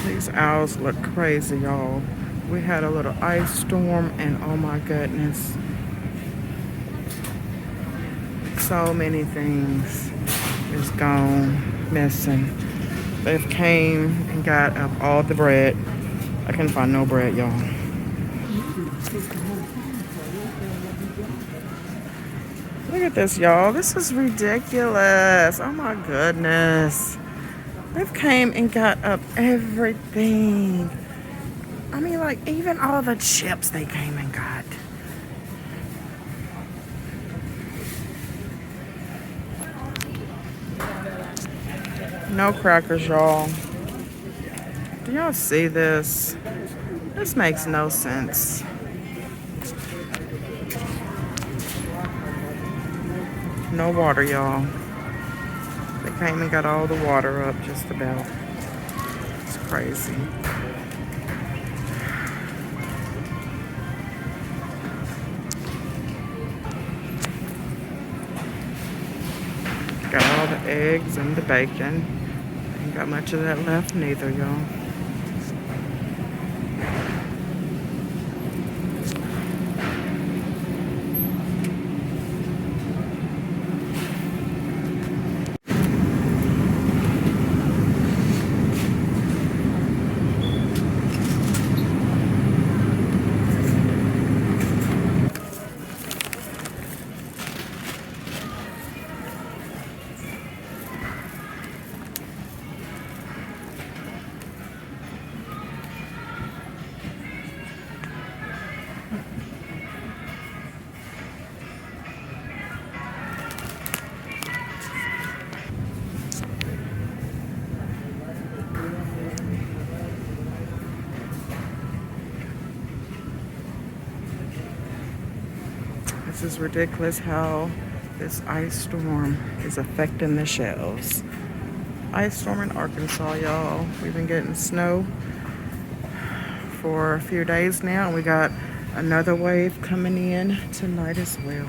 These owls look crazy, y'all. We had a little ice storm, and oh my goodness, so many things is gone missing. They've came and got up all the bread. I couldn't find no bread, y'all. Look at this, y'all. This is ridiculous. Oh my goodness. They've came and got up everything. I mean, like, even all the chips they came and got. No crackers, y'all. Do y'all see this? This makes no sense. No water, y'all. They came and got all the water up just about. It's crazy. Got all the eggs and the bacon. Ain't got much of that left neither, y'all. This is ridiculous how this ice storm is affecting the shelves. Ice storm in Arkansas, y'all. We've been getting snow for a few days now, and we got another wave coming in tonight as well.